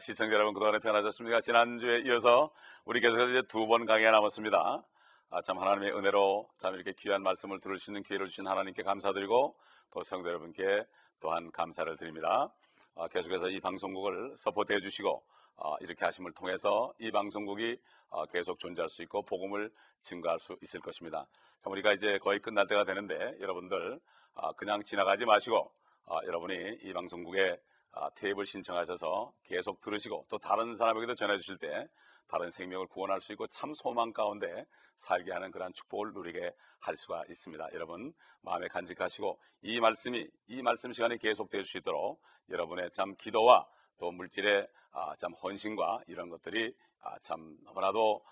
시청자 여러분, 그동안에 편하셨습니까? 지난주에 이어서 우리 계속해서 이제 두 번 강의가 남았습니다. 참 하나님의 은혜로 참 이렇게 귀한 말씀을 들을 수 있는 기회를 주신 하나님께 감사드리고, 또 성도 여러분께 또한 감사를 드립니다. 계속해서 이 방송국을 서포트해 주시고 이렇게 하심을 통해서 이 방송국이 계속 존재할 수 있고 복음을 증거할 수 있을 것입니다. 참 우리가 이제 거의 끝날 때가 되는데, 여러분들 그냥 지나가지 마시고 여러분이 이 방송국에 테이프를 신청하셔서 계속 들으시고, 또 다른 사람에게도 전해 주실 때 다른 생명을 구원할 수 있고 참 소망 가운데 살게 하는 그러한 축복을 누리게 할 수가 있습니다. 여러분 마음에 간직하시고 이 말씀 시간이 계속될 수 있도록 여러분의 참 기도와 또 물질의 참 헌신과 이런 것들이 참 너무나도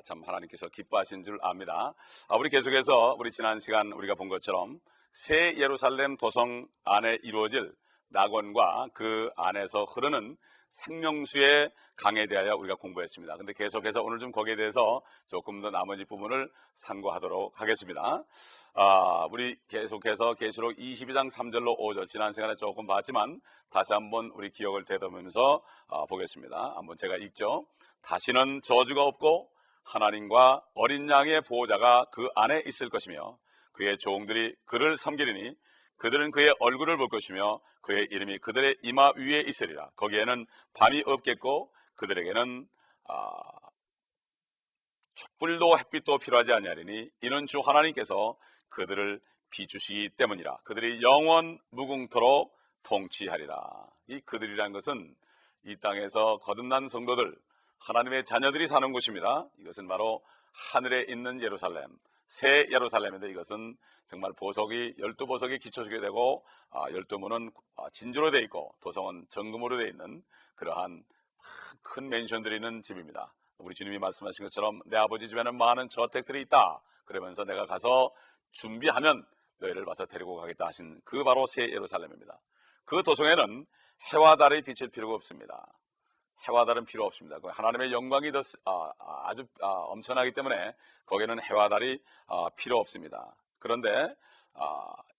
참 하나님께서 기뻐하신 줄 압니다. 우리 계속해서 우리 지난 시간 우리가 본 것처럼 새 예루살렘 도성 안에 이루어질 낙원과 그 안에서 흐르는 생명수의 강에 대하여 우리가 공부했습니다. 근데 계속해서 오늘 좀 거기에 대해서 조금 더 나머지 부분을 상고하도록 하겠습니다. 우리 계속해서 계시록 22장 3절로 5절 지난 시간에 조금 봤지만 다시 한번 우리 기억을 되돌면서 보겠습니다. 한번 제가 읽죠. 다시는 저주가 없고 하나님과 어린 양의 보호자가 그 안에 있을 것이며 그의 종들이 그를 섬기리니 그들은 그의 얼굴을 볼 것이며 그의 이름이 그들의 이마 위에 있으리라. 거기에는 밤이 없겠고 그들에게는 촛불도 햇빛도 필요하지 아니하리니 이는 주 하나님께서 그들을 비추시기 때문이라. 그들이 영원 무궁토록 통치하리라. 이 그들이란 것은 이 땅에서 거듭난 성도들, 하나님의 자녀들이 사는 곳입니다. 이것은 바로 하늘에 있는 예루살렘, 새 예루살렘인데, 이것은 정말 보석이 12보석이 기초지게 되고 12문은 진주로 되어 있고 도성은 정금으로 되어 있는 그러한 큰 맨션들이 있는 집입니다. 우리 주님이 말씀하신 것처럼 내 아버지 집에는 많은 저택들이 있다 그러면서 내가 가서 준비하면 너희를 와서 데리고 가겠다 하신 그 바로 새 예루살렘입니다. 그 도성에는 해와 달이 비칠 필요가 없습니다. 해와 달은 필요 없습니다. 하나님의 영광이 더 아주 엄청나기 때문에 거기에는 해와 달이 필요 없습니다. 그런데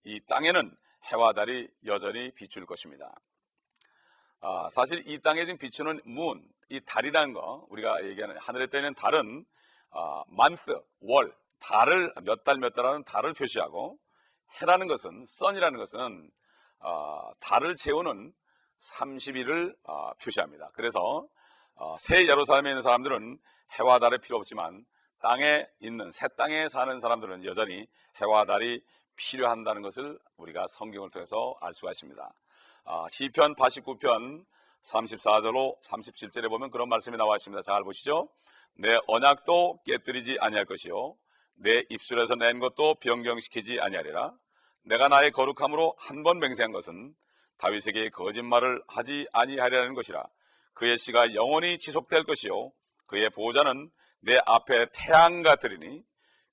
이 땅에는 해와 달이 여전히 비출 것입니다. 사실 이 땅에 지금 비추는 문, 이 달이라는 거, 우리가 얘기하는 하늘에 떠 있는 달은 month, 월, 달을 몇 달 몇 달하는 달을 표시하고, 해라는 것은, sun이라는 것은 달을 채우는 30일을 표시합니다. 그래서 새 예루살렘에 있는 사람들은 해와 달이 필요 없지만 땅에 있는 새 땅에 사는 사람들은 여전히 해와 달이 필요한다는 것을 우리가 성경을 통해서 알 수가 있습니다. 시편 89편 34절로 37절에 보면 그런 말씀이 나와 있습니다. 잘 보시죠. 내 언약도 깨뜨리지 아니할 것이요 내 입술에서 낸 것도 변경시키지 아니하리라. 내가 나의 거룩함으로 한 번 맹세한 것은 다윗에게 거짓말을 하지 아니하리라는 것이라. 그의 씨가 영원히 지속될 것이요 그의 보호자는 내 앞에 태양 같으리니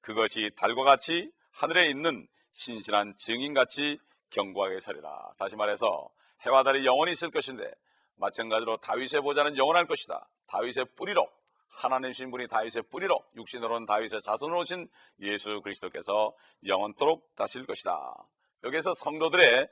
그것이 달과 같이 하늘에 있는 신실한 증인같이 견고하게 서리라. 다시 말해서 해와 달이 영원히 있을 것인데, 마찬가지로 다윗의 보호자는 영원할 것이다. 다윗의 뿌리로, 하나님이신 분이 다윗의 뿌리로 육신으로는 다윗의 자손으로 오신 예수 그리스도께서 영원토록 다스릴 것이다. 여기에서 성도들의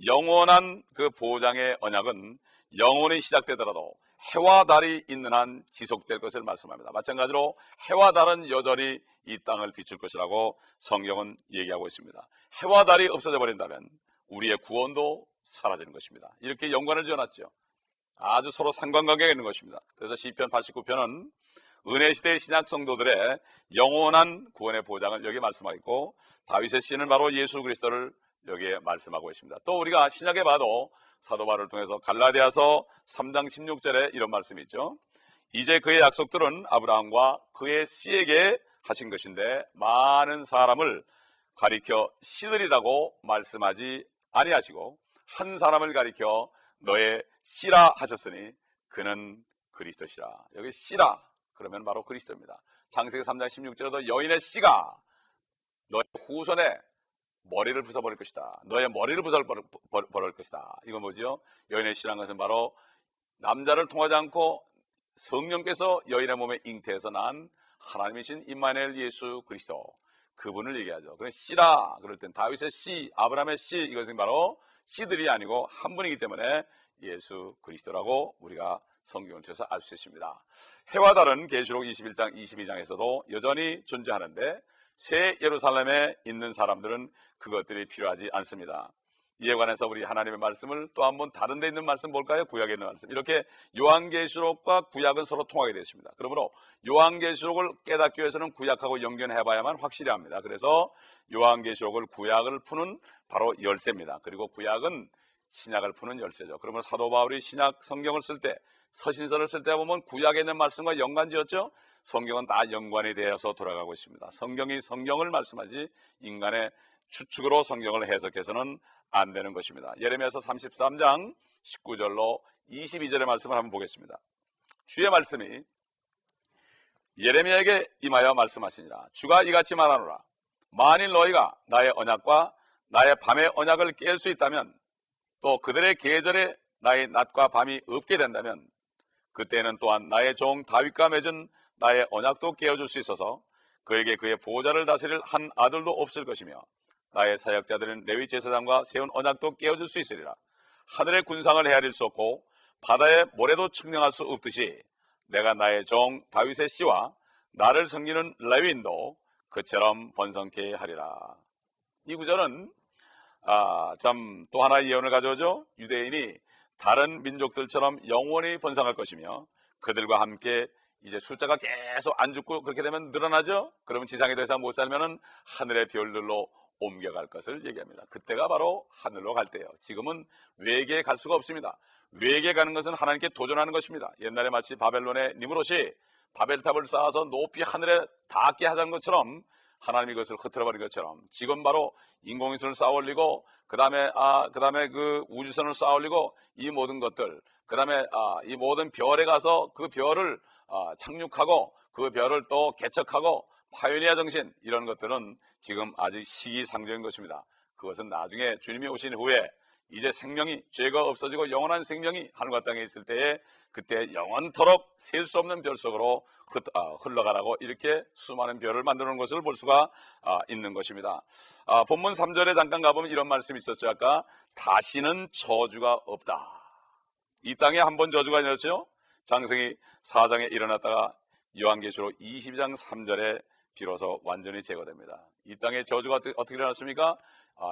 영원한 그 보장의 언약은 영원히 시작되더라도 해와 달이 있는 한 지속될 것을 말씀합니다. 마찬가지로 해와 달은 여전히 이 땅을 비출 것이라고 성경은 얘기하고 있습니다. 해와 달이 없어져 버린다면 우리의 구원도 사라지는 것입니다. 이렇게 연관을 지어놨죠. 아주 서로 상관관계가 있는 것입니다. 그래서 시편 89편은 은혜 시대의 신약 성도들의 영원한 구원의 보장을 여기 말씀하고 있고, 다윗의 씨는 바로 예수 그리스도를 여기에 말씀하고 있습니다. 또 우리가 신약에 봐도 사도 바울을 통해서 갈라디아서 3장 16절에 이런 말씀이 있죠. 이제 그의 약속들은 아브라함과 그의 씨에게 하신 것인데 많은 사람을 가리켜 씨들이라고 말씀하지 아니하시고 한 사람을 가리켜 너의 씨라 하셨으니 그는 그리스도시라. 여기 씨라 그러면 바로 그리스도입니다. 창세기 3장 16절에도 여인의 씨가 너의 후손의 머리를 부숴버릴 것이다. 너의 머리를 부숴버릴 것이다. 이건 뭐죠? 여인의 씨라는 것은 바로 남자를 통하지 않고 성령께서 여인의 몸에 잉태해서 난 하나님이신 임마누엘 예수 그리스도, 그분을 얘기하죠. 그래서 씨라 그럴 땐 다윗의 씨, 아브라함의 씨, 이것은 바로 씨들이 아니고 한 분이기 때문에 예수 그리스도라고 우리가 성경을 통해서 알 수 있습니다. 해와 달은 계시록 21장 22장에서도 여전히 존재하는데 새 예루살렘에 있는 사람들은 그것들이 필요하지 않습니다. 이에 관해서 우리 하나님의 말씀을 또 한번 다른 데 있는 말씀 볼까요? 구약에 있는 말씀. 이렇게 요한계시록과 구약은 서로 통하게 되어 있습니다. 그러므로 요한계시록을 깨닫기 위해서는 구약하고 연결해 봐야만 확실히 합니다. 그래서 요한계시록을 구약을 푸는 바로 열쇠입니다. 그리고 구약은 신약을 푸는 열쇠죠. 그러면 사도 바울이 신약 성경을 쓸 때, 서신서를 쓸 때 보면 구약에 있는 말씀과 연관지었죠. 성경은 다 연관이 되어서 돌아가고 있습니다. 성경이 성경을 말씀하지 인간의 추측으로 성경을 해석해서는 안 되는 것입니다. 예레미야서 33장 19절로 22절의 말씀을 한번 보겠습니다. 주의 말씀이 예레미야에게 임하여 말씀하시니라. 주가 이같이 말하노라. 만일 너희가 나의 언약과 나의 밤의 언약을 깰 수 있다면, 또 그들의 계절에 나의 낮과 밤이 없게 된다면, 그때는 또한 나의 종 다윗과 맺은 나의 언약도 깨어줄 수 있어서 그에게 그의 보호자를 다스릴 한 아들도 없을 것이며, 나의 사역자들은 레위 제사장과 세운 언약도 깨어줄 수 있으리라. 하늘의 군상을 헤아릴 수 없고 바다의 모래도 측량할 수 없듯이 내가 나의 종 다윗의 씨와 나를 섬기는 레위인도 그처럼 번성케 하리라. 이 구절은 참 또 하나의 예언을 가져오죠. 유대인이 다른 민족들처럼 영원히 번성할 것이며 그들과 함께 이제 숫자가 계속 안 죽고 그렇게 되면 늘어나죠. 그러면 지상에 더 이상 못 살면은 하늘의 별들로 옮겨갈 것을 얘기합니다. 그때가 바로 하늘로 갈 때예요. 지금은 외계에 갈 수가 없습니다. 외계에 가는 것은 하나님께 도전하는 것입니다. 옛날에 마치 바벨론의 니므롯이 바벨탑을 쌓아서 높이 하늘에 닿게 하자는 것처럼, 하나님이 그것을 흐트러버린 것처럼 지금 바로 인공위성을 쌓아 올리고 그 다음에 그 우주선을 쌓아 올리고 이 모든 것들, 그 다음에 이 모든 별에 가서 그 별을 착륙하고 그 별을 또 개척하고 파요니아 정신, 이런 것들은 지금 아직 시기상조인 것입니다. 그것은 나중에 주님이 오신 후에 이제 생명이, 죄가 없어지고 영원한 생명이 하늘과 땅에 있을 때에 그때 영원토록 셀 수 없는 별 속으로 흘러가라고 이렇게 수많은 별을 만들어 놓은 것을 볼 수가 있는 것입니다. 본문 3절에 잠깐 가보면 이런 말씀이 있었죠. 아까 다시는 저주가 없다. 이 땅에 한 번 저주가 일어났어요. 장세기 4장에 일어났다가 요한계시록 22장 3절에 비로소 완전히 제거됩니다. 이 땅의 저주가 어떻게 일어났습니까?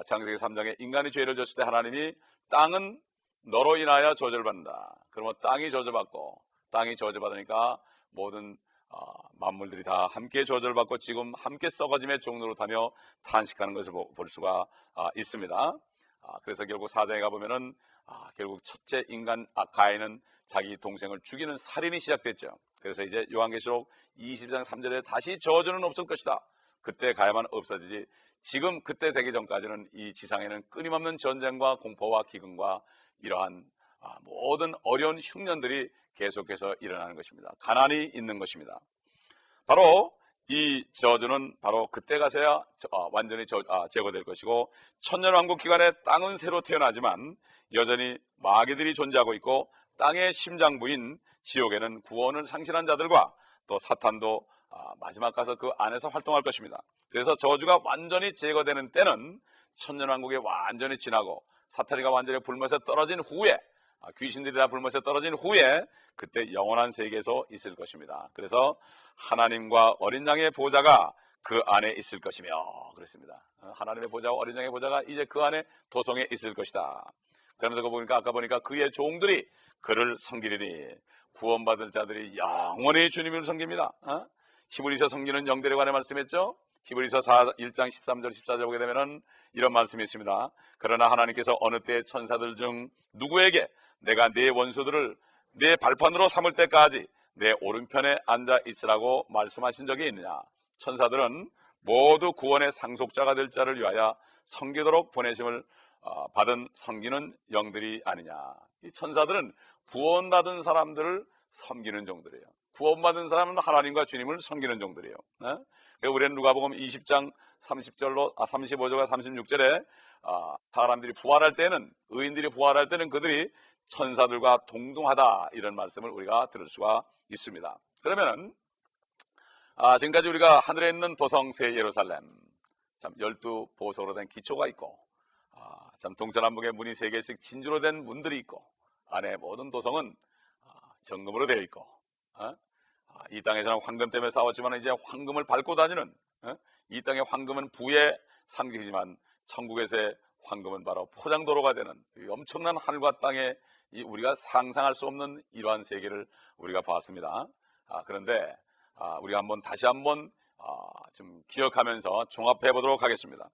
창세기 3장에 인간이 죄를 졌을 때 하나님이 땅은 너로 인하여 저주를 받는다. 그러면 땅이 저주받고, 땅이 저주받으니까 모든 만물들이 다 함께 저주를 받고 지금 함께 썩어짐의 종로로 타며 탄식하는 것을 볼 수가 있습니다. 그래서 결국 4장에 가보면은 결국 첫째 인간 가인은 자기 동생을 죽이는 살인이 시작됐죠. 그래서 이제 요한계시록 20장 3절에 다시 저주는 없을 것이다. 그때 가야만 없어지지, 지금 그때 되기 전까지는 이 지상에는 끊임없는 전쟁과 공포와 기근과 이러한 모든 어려운 흉년들이 계속해서 일어나는 것입니다. 가난이 있는 것입니다. 바로 이 저주는 바로 그때 가서야 완전히 제거될 것이고, 천년왕국 기간에 땅은 새로 태어나지만 여전히 마귀들이 존재하고 있고, 땅의 심장부인 지옥에는 구원을 상실한 자들과 또 사탄도 마지막 가서 그 안에서 활동할 것입니다. 그래서 저주가 완전히 제거되는 때는 천년왕국이 완전히 지나고 사탄이가 완전히 불못에 떨어진 후에, 귀신들이 다 불못에 떨어진 후에 그때 영원한 세계에서 있을 것입니다. 그래서 하나님과 어린 양의 보좌가 그 안에 있을 것이며 그랬습니다. 하나님의 보좌와 어린 양의 보좌가 이제 그 안에 도성에 있을 것이다. 그러면서 아까 보니까 그의 종들이 그를 섬기리니, 구원받을 자들이 영원히 주님을 섬깁니다. 히브리서 섬기는 영들에 관해 말씀했죠. 히브리서 1장 13절 14절 보게 되면은 이런 말씀이 있습니다. 그러나 하나님께서 어느 때 천사들 중 누구에게 내가 네 원수들을 네 발판으로 삼을 때까지 내 오른편에 앉아 있으라고 말씀하신 적이 있느냐. 천사들은 모두 구원의 상속자가 될 자를 위하여 섬기도록 보내심을 받은 섬기는 영들이 아니냐. 이 천사들은 구원받은 사람들을 섬기는 종들이에요. 구원받은 사람은 하나님과 주님을 섬기는 종들이에요. 우리는 누가복음 20장 35절과 36절에 사람들이 부활할 때는, 의인들이 부활할 때는 그들이 천사들과 동등하다, 이런 말씀을 우리가 들을 수가 있습니다. 그러면은 지금까지 우리가 하늘에 있는 도성 새 예루살렘, 참 12보석으로 된 기초가 있고, 참 동서남북의 문이 3개씩 진주로 된 문들이 있고, 안에 모든 도성은 정금으로 되어 있고, 이 땅에서는 황금 때문에 싸웠지만 이제 황금을 밟고 다니는, 이 땅의 황금은 부의 상징이지만 천국에서의 황금은 바로 포장도로가 되는 엄청난 하늘과 땅의 우리가 상상할 수 없는 이러한 세계를 우리가 봤습니다. 그런데 우리가 다시 한번 좀 기억하면서 종합해 보도록 하겠습니다.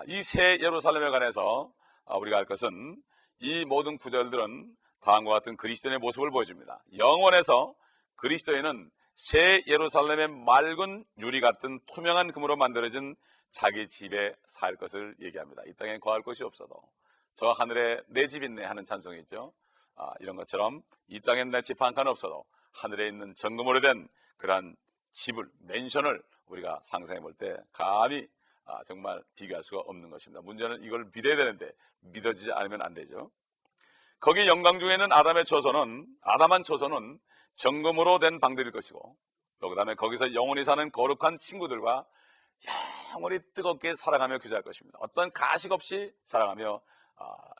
이 새 예루살렘에 관해서 우리가 할 것은, 이 모든 구절들은 다음과 같은 그리스도인의 모습을 보여줍니다. 영원에서 그리스도인은 새 예루살렘의 맑은 유리 같은 투명한 금으로 만들어진 자기 집에 살 것을 얘기합니다. 이 땅에 거할 것이 없어도 저 하늘에 내 집 있네 하는 찬송이 있죠. 이런 것처럼 이 땅엔 내 집 한 칸 없어도 하늘에 있는 정금으로 된 그러한 집을, 맨션을 우리가 상상해 볼 때 감히 정말 비교할 수가 없는 것입니다. 문제는 이걸 믿어야 되는데 믿어지지 않으면 안 되죠. 거기 영광 중에는 아담한 초소는 정금으로 된 방들일 것이고, 또 그 다음에 거기서 영원히 사는 거룩한 친구들과 영원히 뜨겁게 사랑하며 교제할 것입니다. 어떤 가식 없이 사랑하며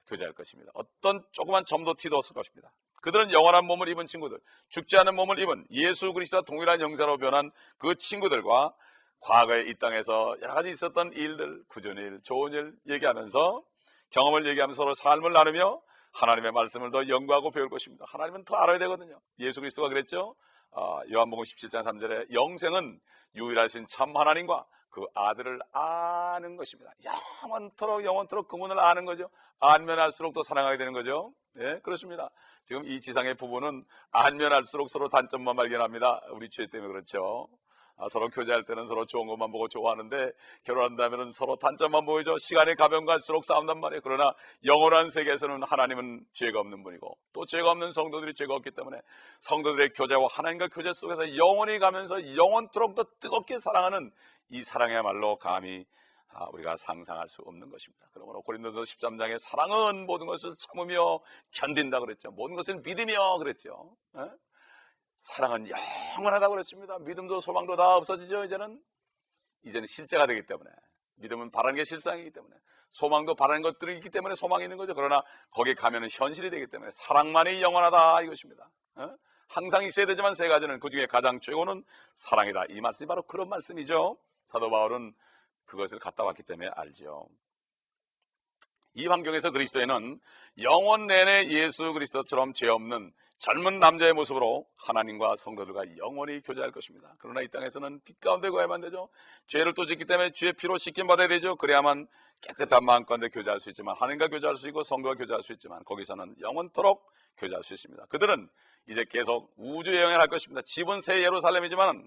교제할 것입니다. 어떤 조그만 점도 티도 없을 것입니다. 그들은 영원한 몸을 입은 친구들, 죽지 않은 몸을 입은 예수 그리스도와 동일한 형상으로 변한 그 친구들과 과거에 이 땅에서 여러 가지 있었던 일들, 구전 일, 좋은 일 얘기하면서, 경험을 얘기하면서 서로 삶을 나누며 하나님의 말씀을 더 연구하고 배울 것입니다. 하나님은 더 알아야 되거든요. 예수 그리스도가 그랬죠. 요한복음 17장 3절에 영생은 유일하신 참 하나님과 그 아들을 아는 것입니다. 영원토록 그분을 아는 거죠. 알면 알수록 더 사랑하게 되는 거죠. 예, 그렇습니다. 지금 이 지상의 부부는 알면 알수록 서로 단점만 발견합니다. 우리 죄 때문에 그렇죠. 서로 교제할 때는 서로 좋은 것만 보고 좋아하는데, 결혼한다면 서로 단점만 보이죠. 시간이 가면 갈수록 싸운단 말이에요. 그러나 영원한 세계에서는 하나님은 죄가 없는 분이고, 또 죄가 없는 성도들이 죄가 없기 때문에 성도들의 교제와 하나님과 교제 속에서 영원히 가면서 영원토록 더 뜨겁게 사랑하는 이 사랑이야말로 감히 우리가 상상할 수 없는 것입니다. 그러므로 고린도서 13장에 사랑은 모든 것을 참으며 견딘다 그랬죠. 모든 것을 믿으며 그랬죠. 사랑은 영원하다고 그랬습니다. 믿음도 소망도 다 없어지죠. 이제는 실제가 되기 때문에, 믿음은 바라는 게 실상이기 때문에, 소망도 바라는 것들이 있기 때문에 소망이 있는 거죠. 그러나 거기에 가면은 현실이 되기 때문에 사랑만이 영원하다 이것입니다. 항상 있어야 되지만 세 가지는, 그 중에 가장 최고는 사랑이다. 이 말씀이 바로 그런 말씀이죠. 사도 바울은 그것을 갔다 왔기 때문에 알죠. 이 환경에서 그리스도인은 영원 내내 예수 그리스도처럼 죄 없는 젊은 남자의 모습으로 하나님과 성도들과 영원히 교제할 것입니다. 그러나 이 땅에서는 빛 가운데 거야만 되죠. 죄를 또 짓기 때문에 주의 피로 씻김 받아야 되죠. 그래야만 깨끗한 마음 가운데 교제할 수 있지만, 하나님과 교제할 수 있고 성도와 교제할 수 있지만, 거기서는 영원토록 교제할 수 있습니다. 그들은 이제 계속 우주 여행을 할 것입니다. 집은 새 예루살렘이지만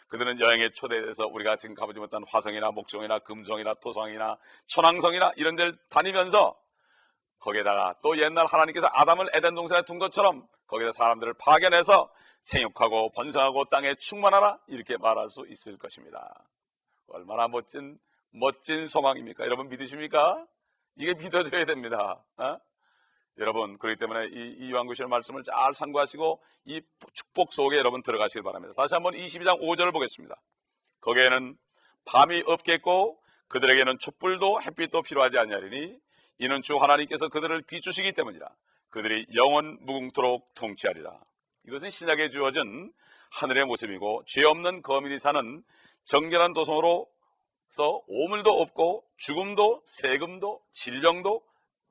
그들은 여행에 초대돼서 우리가 지금 가보지 못한 화성이나 목성이나 금성이나 토성이나 천왕성이나 이런 데를 다니면서, 거기에다가 또 옛날 하나님께서 아담을 에덴 동산에 둔 것처럼 거기다 사람들을 파견해서 생육하고 번성하고 땅에 충만하라 이렇게 말할 수 있을 것입니다. 얼마나 멋진 소망입니까? 여러분 믿으십니까? 이게 믿어져야 됩니다. 여러분, 그렇기 때문에 이 요한계시록 말씀을 잘 상고하시고 이 축복 속에 여러분 들어가시길 바랍니다. 다시 한번 22장 5절을 보겠습니다. 거기에는 밤이 없겠고 그들에게는 촛불도 햇빛도 필요하지 아니하리니 이는 주 하나님께서 그들을 비추시기 때문이라. 그들이 영원 무궁토록 통치하리라. 이것은 신약에 주어진 하늘의 모습이고, 죄 없는 거민이 사는 정결한 도성으로서 오물도 없고 죽음도 세금도 질병도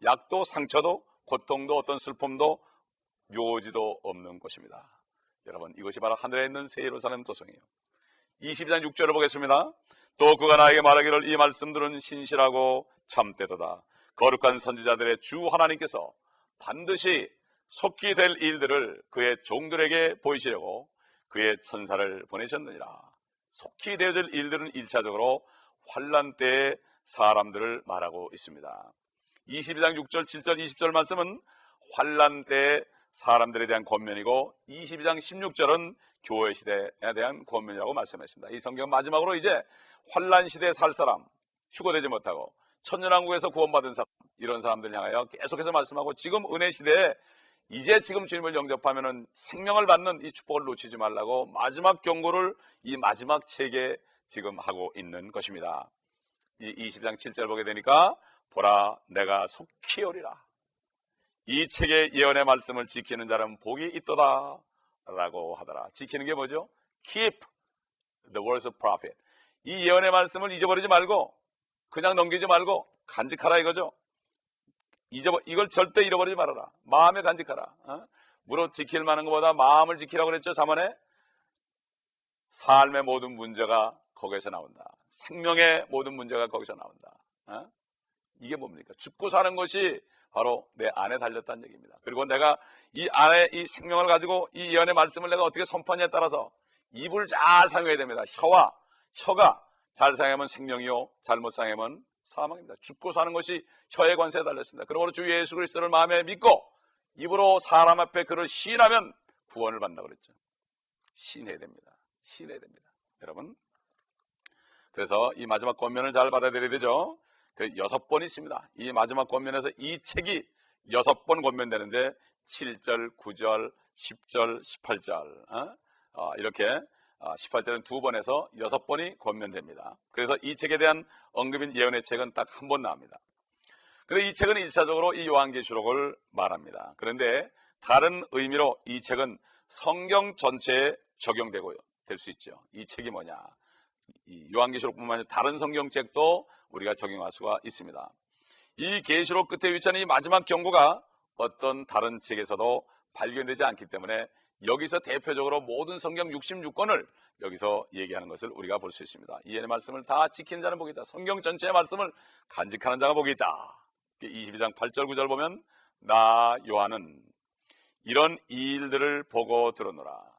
약도 상처도 고통도 어떤 슬픔도 묘지도 없는 곳입니다. 여러분, 이것이 바로 하늘에 있는 새 예루살렘 도성이에요. 22장 6절을 보겠습니다. 또 그가 나에게 말하기를 이 말씀들은 신실하고 참되도다. 거룩한 선지자들의 주 하나님께서 반드시 속히 될 일들을 그의 종들에게 보이시려고 그의 천사를 보내셨느니라. 속히 되어질 일들은 1차적으로 환난 때의 사람들을 말하고 있습니다. 22장 6절, 7절, 20절 말씀은 환난 때의 사람들에 대한 권면이고, 22장 16절은 교회 시대에 대한 권면이라고 말씀했습니다. 이 성경 마지막으로 이제 환난 시대에 살 사람, 휴거되지 못하고 천년왕국에서 구원받은 사람, 이런 사람들 향하여 계속해서 말씀하고, 지금 은혜 시대에 이제 지금 주님을 영접하면은 생명을 받는 이 축복을 놓치지 말라고 마지막 경고를 이 마지막 책에 지금 하고 있는 것입니다. 이 20장 7절 보게 되니까 보라 내가 속히 오리라. 이 책의 예언의 말씀을 지키는 자는 복이 있도다 라고 하더라. 지키는 게 뭐죠? Keep the words of prophet. 이 예언의 말씀을 잊어버리지 말고 그냥 넘기지 말고 간직하라 이거죠. 이걸 절대 잃어버리지 말아라. 마음에 간직하라. 무릇 지킬 만한 것보다 마음을 지키라고 그랬죠. 잠언에. 삶의 모든 문제가 거기에서 나온다. 생명의 모든 문제가 거기서 나온다. 이게 뭡니까? 죽고 사는 것이 바로 내 안에 달렸다는 얘기입니다. 그리고 내가 이 안에 이 생명을 가지고 이 예언의 말씀을 내가 어떻게 선포하냐에 따라서 입을 잘 사용해야 됩니다. 혀가 잘 사용하면 생명이요, 잘못 사용하면 사망입니다. 죽고 사는 것이 혀의 관세에 달렸습니다. 그러므로 주 예수 그리스도를 마음에 믿고 입으로 사람 앞에 그를 시인하면 구원을 받는다고 그랬죠. 시인해야 됩니다. 시인해야 됩니다. 여러분, 그래서 이 마지막 권면을 잘 받아들여야 되죠. 그 6번 있습니다. 이 마지막 권면에서 이 책이 6번 권면되는데 7절, 9절, 10절, 18절 이렇게 18절은 2번에서 6번이 권면됩니다. 그래서 이 책에 대한 언급인 예언의 책은 딱 한 번 나옵니다. 그런데 이 책은 1차적으로 이 요한계시록을 말합니다. 그런데 다른 의미로 이 책은 성경 전체에 적용되고 될 수 있죠. 이 책이 뭐냐? 이 요한계시록뿐만 아니라 다른 성경책도 우리가 적용할 수가 있습니다. 이 계시록 끝에 위치하는 이 마지막 경고가 어떤 다른 책에서도 발견되지 않기 때문에 여기서 대표적으로 모든 성경 66권을 여기서 얘기하는 것을 우리가 볼 수 있습니다. 이의 말씀을 다 지키는 자는 복이 있다. 성경 전체의 말씀을 간직하는 자가 복이 있다. 22장 8절 9절 보면 나 요한은 이런 일들을 보고 들었노라.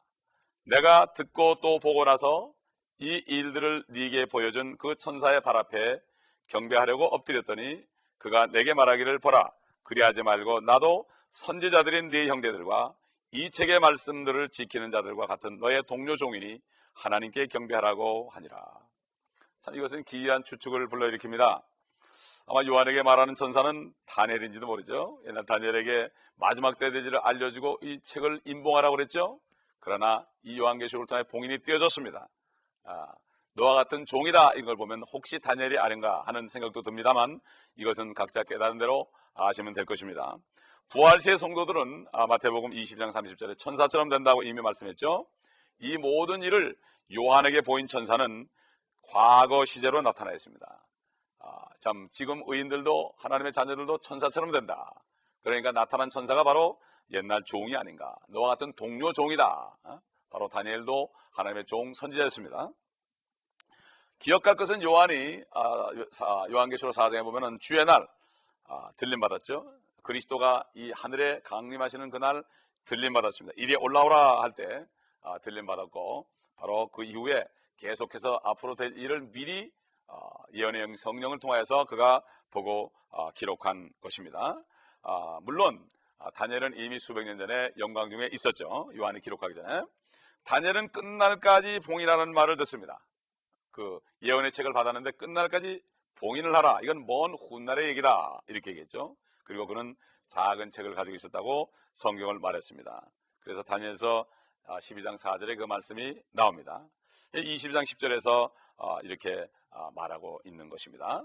내가 듣고 또 보고 나서 이 일들을 네게 보여준 그 천사의 발 앞에 경배하려고 엎드렸더니 그가 내게 말하기를 보라. 그리하지 말고 나도 선지자들인 네 형제들과 이 책의 말씀들을 지키는 자들과 같은 너의 동료 종이니 하나님께 경배하라고 하니라. 참 이것은 기이한 추측을 불러일으킵니다. 아마 요한에게 말하는 천사는 다니엘인지도 모르죠. 옛날 다니엘에게 마지막 때 대지를 알려주고 이 책을 임봉하라고 그랬죠. 그러나 이 요한계시록을 통해 봉인이 띄어졌습니다. 너와 같은 종이다 이걸 보면 혹시 다니엘이 아닌가 하는 생각도 듭니다만 이것은 각자 깨달은 대로 아시면 될 것입니다. 부활시의 성도들은 마태복음 20장 30절에 천사처럼 된다고 이미 말씀했죠. 이 모든 일을 요한에게 보인 천사는 과거 시제로 나타나 있습니다. 참 지금 의인들도 하나님의 자녀들도 천사처럼 된다. 그러니까 나타난 천사가 바로 옛날 종이 아닌가. 너와 같은 동료 종이다. 바로 다니엘도 하나님의 종 선지자였습니다. 기억할 것은 요한이 요한계시록 4장에 보면은 주의 날 들림 받았죠. 그리스도가 이 하늘에 강림하시는 그날 들림 받았습니다. 이리 올라오라 할 때 들림 받았고 바로 그 이후에 계속해서 앞으로 될 일을 미리 예언의 성령을 통하여서 그가 보고 기록한 것입니다. 물론 다니엘은 이미 수백 년 전에 영광 중에 있었죠. 요한이 기록하기 전에. 다니엘은 끝날까지 봉인하라는 말을 듣습니다. 그 예언의 책을 받았는데 끝날까지 봉인을 하라. 이건 먼 훗날의 얘기다. 이렇게 얘기했죠. 그리고 그는 작은 책을 가지고 있었다고 성경을 말했습니다. 그래서 다니엘서 12장 4절에 그 말씀이 나옵니다. 20장 10절에서 이렇게 말하고 있는 것입니다.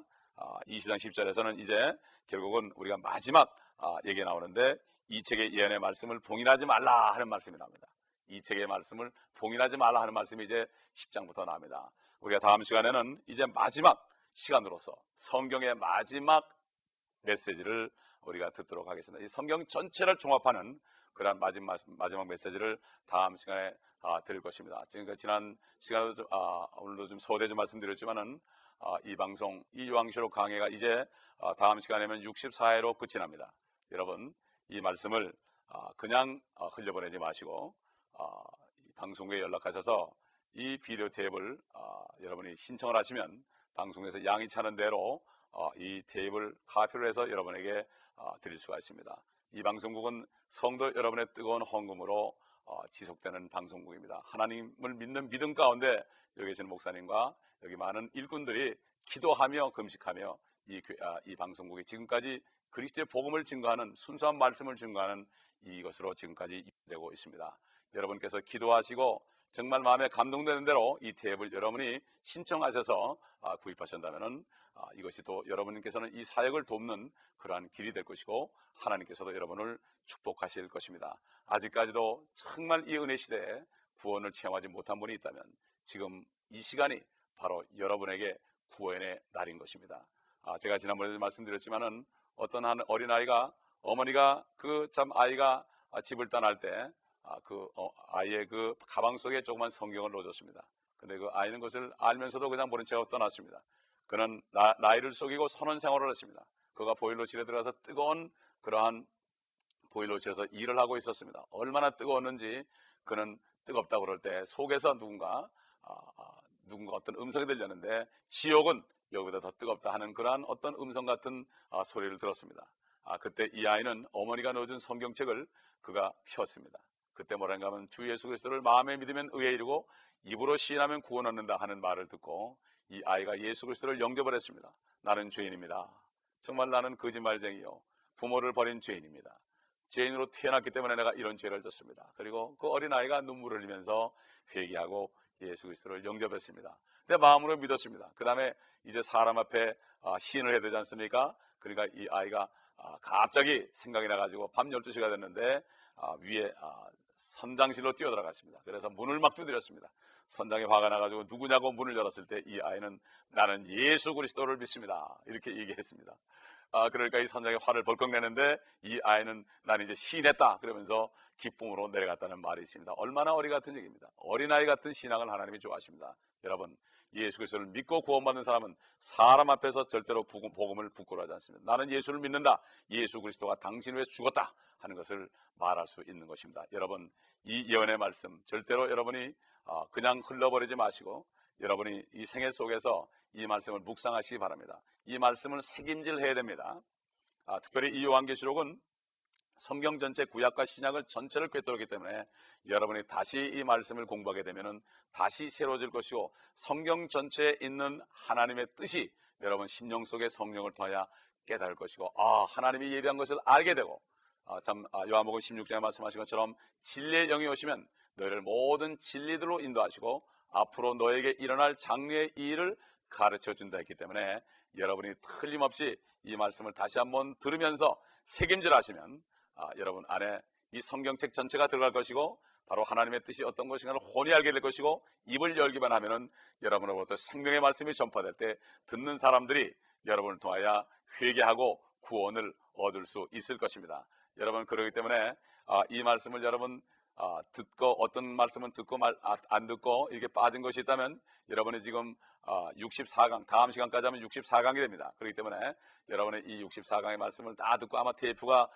20장 10절에서는 이제 결국은 우리가 마지막 얘기가 나오는데 이 책의 예언의 말씀을 봉인하지 말라 하는 말씀이 나옵니다. 이 책의 말씀을 봉인하지 말라 하는 말씀이 이제 10장부터 나옵니다. 우리가 다음 시간에는 이제 마지막 시간으로서 성경의 마지막 메시지를 우리가 듣도록 하겠습니다. 이 성경 전체를 종합하는 그런 마지막 메시지를 다음 시간에 드릴 것입니다. 지금 지난 시간에도 오늘도 좀 소대 좀 말씀드렸지만은 이 방송 이 요한계시록 강해가 이제 다음 시간에면 64회로 끝이 납니다. 여러분 이 말씀을 그냥 흘려보내지 마시고 방송국에 연락하셔서 이 비디오 테이프를 여러분이 신청을 하시면 방송에서 양이 차는 대로 이 테이프를 카피를 해서 여러분에게 드릴 수가 있습니다. 이 방송국은 성도 여러분의 뜨거운 헌금으로 지속되는 방송국입니다. 하나님을 믿는 믿음 가운데 여기 계시는 목사님과 여기 많은 일꾼들이 기도하며 금식하며 이 방송국이 지금까지 그리스도의 복음을 증거하는 순수한 말씀을 증거하는 이것으로 지금까지 되고 있습니다. 여러분께서 기도하시고 정말 마음에 감동되는 대로 이 탭을 여러분이 신청하셔서 구입하신다면은 이것이 또 여러분께서는 이 사역을 돕는 그러한 길이 될 것이고 하나님께서도 여러분을 축복하실 것입니다. 아직까지도 정말 이 은혜 시대에 구원을 체험하지 못한 분이 있다면 지금 이 시간이 바로 여러분에게 구원의 날인 것입니다. 제가 지난번에도 말씀드렸지만은 어떤 한 어린아이가 어머니가 그 참 아이가 집을 떠날 때 아이의 그 가방 속에 조그만 성경을 넣어줬습니다. 근데 그 아이는 그것을 알면서도 그냥 모른 채 떠났습니다. 그는 나이를 속이고 선원 생활을 했습니다. 그가 보일러실에 들어가서 뜨거운 그러한 보일러실에서 일을 하고 있었습니다. 얼마나 뜨거웠는지 그는 뜨겁다고 그럴 때 속에서 누군가 어떤 음성이 들렸는데 지옥은 여기보다 더 뜨겁다 하는 그러한 어떤 음성 같은 소리를 들었습니다. 그때 이 아이는 어머니가 넣어준 성경책을 그가 폈습니다. 그때 뭐라는가 하면 주 예수 그리스도를 마음에 믿으면 의에 이르고 입으로 시인하면 구원 얻는다 하는 말을 듣고 이 아이가 예수 그리스도를 영접을 했습니다. 나는 죄인입니다. 정말 나는 거짓말쟁이요 부모를 버린 죄인입니다. 죄인으로 태어났기 때문에 내가 이런 죄를 졌습니다. 그리고 그 어린아이가 눈물을 흘리면서 회개하고 예수 그리스도를 영접했습니다. 내 마음으로 믿었습니다. 그 다음에 이제 사람 앞에 시인을 해야 되지 않습니까? 그러니까 이 아이가 갑자기 생각이 나가지고 밤 12시가 됐는데 위에 선장실로 뛰어들어갔습니다. 그래서 문을 막 두드렸습니다. 선장이 화가 나가지고 누구냐고 문을 열었을 때 이 아이는 나는 예수 그리스도를 믿습니다. 이렇게 얘기했습니다. 그러니까 이 선장이 화를 벌컥 내는데 이 아이는 나는 이제 시인했다 그러면서 기쁨으로 내려갔다는 말이 있습니다. 얼마나 어리 같은 얘기입니다. 어린아이 같은 신앙을 하나님이 좋아하십니다. 여러분 예수 그리스도를 믿고 구원받는 사람은 사람 앞에서 절대로 복음을 부끄러워하지 않습니다. 나는 예수를 믿는다. 예수 그리스도가 당신 위해 죽었다 하는 것을 말할 수 있는 것입니다. 여러분 이 예언의 말씀 절대로 여러분이 그냥 흘러버리지 마시고 여러분이 이 생애 속에서 이 말씀을 묵상하시기 바랍니다. 이 말씀을 새김질해야 됩니다. 특별히 이 요한계시록은 성경 전체 구약과 신약을 전체를 꿰뚫었기 때문에 여러분이 다시 이 말씀을 공부하게 되면 다시 새로워질 것이고 성경 전체에 있는 하나님의 뜻이 여러분 심령 속에 성령을 통하여 깨달을 것이고 하나님이 예비한 것을 알게 되고 요한복음 16장에 말씀하신 것처럼 진리의 영이 오시면 너희를 모든 진리들로 인도하시고 앞으로 너에게 일어날 장래의 일을 가르쳐 준다 했기 때문에 여러분이 틀림없이 이 말씀을 다시 한번 들으면서 새김질 하시면 여러분 안에 이 성경책 전체가 들어갈 것이고 바로 하나님의 뜻이 어떤 것인가를 훤히 알게 될 것이고 입을 열기만 하면은 여러분으로부터 생명의 말씀이 전파될 때 듣는 사람들이 여러분을 통하여 회개하고 구원을 얻을 수 있을 것입니다. 여러분 그렇기 때문에 이 말씀을 여러분 듣고 어떤 말씀은 듣고 안 듣고 이렇게 빠진 것이 있다면 여러분이 지금 64강 다음 시간까지 하면 64강이 됩니다. 그렇기 때문에 여러분의 이 64강의 말씀을 다 듣고 아마 테이프가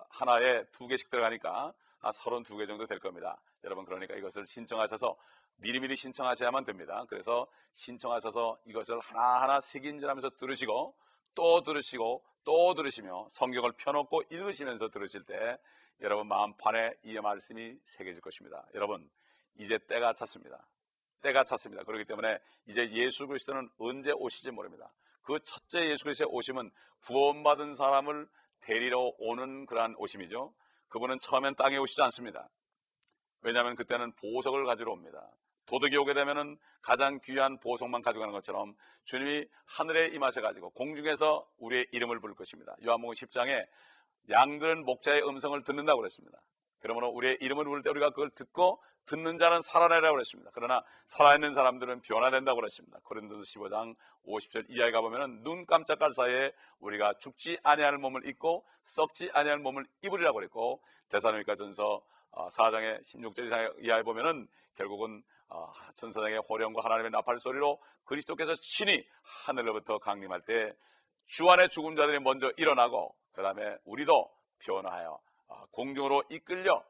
하나에 2개씩 들어가니까 32개 정도 될 겁니다. 여러분 그러니까 이것을 신청하셔서 미리미리 신청하셔야만 됩니다. 그래서 신청하셔서 이것을 하나하나 새김질하면서 들으시고 또 들으시고 또 들으시며 성경을 펴놓고 읽으시면서 들으실 때 여러분 마음판에 이 말씀이 새겨질 것입니다. 여러분 이제 때가 찼습니다. 때가 찼습니다. 그렇기 때문에 이제 예수 그리스도는 언제 오실지 모릅니다. 그 첫째 예수 그리스도의 오심은 구원받은 사람을 데리러 오는 그러한 오심이죠. 그분은 처음엔 땅에 오시지 않습니다. 왜냐하면 그때는 보석을 가지러 옵니다. 도둑이 오게 되면은 가장 귀한 보석만 가져가는 것처럼 주님이 하늘에 임하셔가지고 공중에서 우리의 이름을 부를 것입니다. 요한복음 10장에 양들은 목자의 음성을 듣는다고 그랬습니다. 그러므로 우리의 이름을 부를 때 우리가 그걸 듣고 듣는 자는 살아내라고 그랬습니다. 그러나 살아있는 사람들은 변화된다고 그랬습니다. 고린도서 15장 50절 이하에 가보면 눈 깜짝할 사이에 우리가 죽지 아니할 몸을 입고 썩지 아니할 몸을 입으리라고 그랬고 데살로니가전서 4장의 16절 이하에 보면은 결국은 천사장의 호령과 하나님의 나팔 소리로 그리스도께서 친히 하늘로부터 강림할 때 주 안에 죽은 자들이 먼저 일어나고 그 다음에 우리도 변화하여 공중으로 이끌려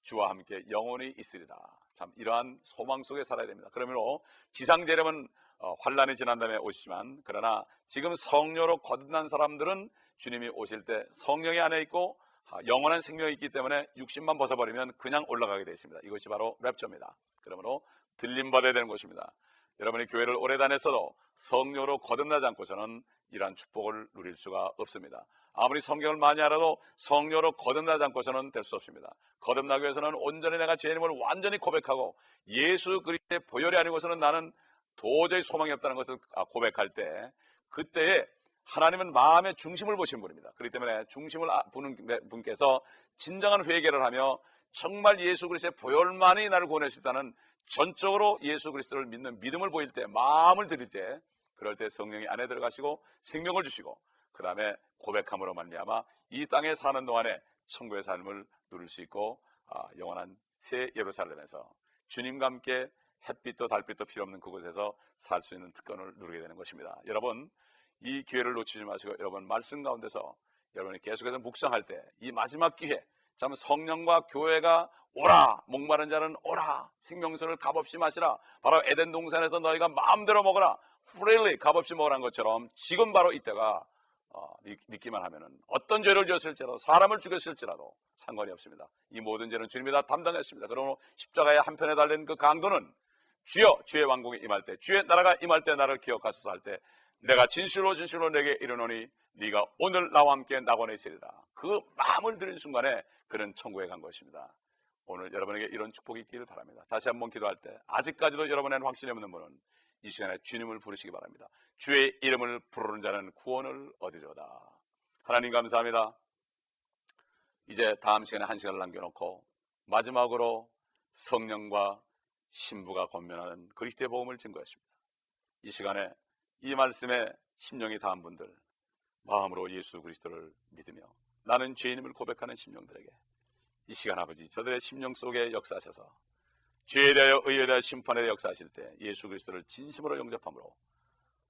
주와 함께 영원히 있으리라. 참 이러한 소망 속에 살아야 됩니다. 그러므로 지상재림은 환란이 지난 다음에 오시지만 그러나 지금 성령으로 거듭난 사람들은 주님이 오실 때 성령이 안에 있고 영원한 생명이 있기 때문에 육신만 벗어버리면 그냥 올라가게 되어 있습니다. 이것이 바로 랩처입니다. 그러므로 들림받아야 되는 것입니다. 여러분이 교회를 오래 다녔어도 성령으로 거듭나지 않고서는 이러한 축복을 누릴 수가 없습니다. 아무리 성경을 많이 알아도 성령으로 거듭나지 않고서는 될 수 없습니다. 거듭나기 위해서는 온전히 내가 죄인임을 완전히 고백하고 예수 그리스도의 보혈이 아니고서는 나는 도저히 소망이 없다는 것을 고백할 때, 그때에 하나님은 마음의 중심을 보신 분입니다. 그렇기 때문에 중심을 보는 분께서 진정한 회개를 하며 정말 예수 그리스도의 보혈만이 나를 구원할 수 있다는 전적으로 예수 그리스도를 믿는 믿음을 보일 때, 마음을 드릴 때, 그럴 때 성령이 안에 들어가시고 생명을 주시고 그 다음에 고백함으로 말미암아 이 땅에 사는 동안에 천국의 삶을 누릴 수 있고 영원한 새 예루살렘에서 주님과 함께 햇빛도 달빛도 필요 없는 그곳에서 살 수 있는 특권을 누리게 되는 것입니다. 여러분, 이 기회를 놓치지 마시고 여러분 말씀 가운데서 여러분이 계속해서 묵상할 때 이 마지막 기회, 참 성령과 교회가 오라, 목마른 자는 오라, 생명수를 값없이 마시라, 바로 에덴 동산에서 너희가 마음대로 먹어라, freely 값없이 먹으라는 것처럼 지금 바로 이때가 믿기만 하면은 어떤 죄를 지었을지라도 사람을 죽였을지라도 상관이 없습니다. 이 모든 죄는 주님이 다 담당했습니다. 그러므로 십자가의 한편에 달린 그 강도는 주여 주의 왕국이 임할 때, 주의 나라가 임할 때 나를 기억하소서 할 때, 내가 진실로 진실로 내게 이르노니 네가 오늘 나와 함께 낙원에 있으리라. 그 마음을 들인 순간에 그는 천국에 간 것입니다. 오늘 여러분에게 이런 축복이 있기를 바랍니다. 다시 한번 기도할 때 아직까지도 여러분의 확신이 없는 분은 이 시간에 주님을 부르시기 바랍니다. 주의 이름을 부르는 자는 구원을 얻으리로다. 하나님 감사합니다. 이제 다음 시간에 한 시간을 남겨놓고 마지막으로 성령과 신부가 권면하는 그리스도의 복음을 증거했습니다. 이 시간에 이 말씀에 심령이 닿은 분들, 마음으로 예수 그리스도를 믿으며 나는 죄인임을 고백하는 심령들에게 이 시간 아버지 저들의 심령 속에 역사하셔서 죄에 대하여 의에 대하여 심판에 대하여 역사하실 때 예수 그리스도를 진심으로 영접함으로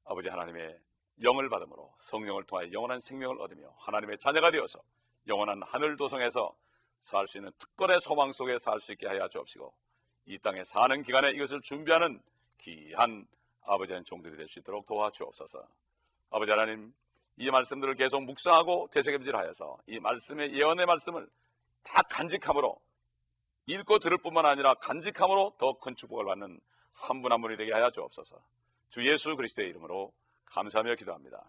아버지 하나님의 영을 받음으로 성령을 통하여 영원한 생명을 얻으며 하나님의 자녀가 되어서 영원한 하늘 도성에서 살 수 있는 특권의 소망 속에 살 수 있게 하여 주옵시고 이 땅에 사는 기간에 이것을 준비하는 귀한 아버지 하나님 종들이 될 수 있도록 도와주옵소서. 아버지 하나님, 이 말씀들을 계속 묵상하고 되새김질하여서 이 말씀의 예언의 말씀을 다 간직함으로 읽고 들을 뿐만 아니라 간직함으로 더 큰 축복을 받는 한 분 한 분이 되게 하여 주옵소서. 주 예수 그리스도의 이름으로 감사하며 기도합니다.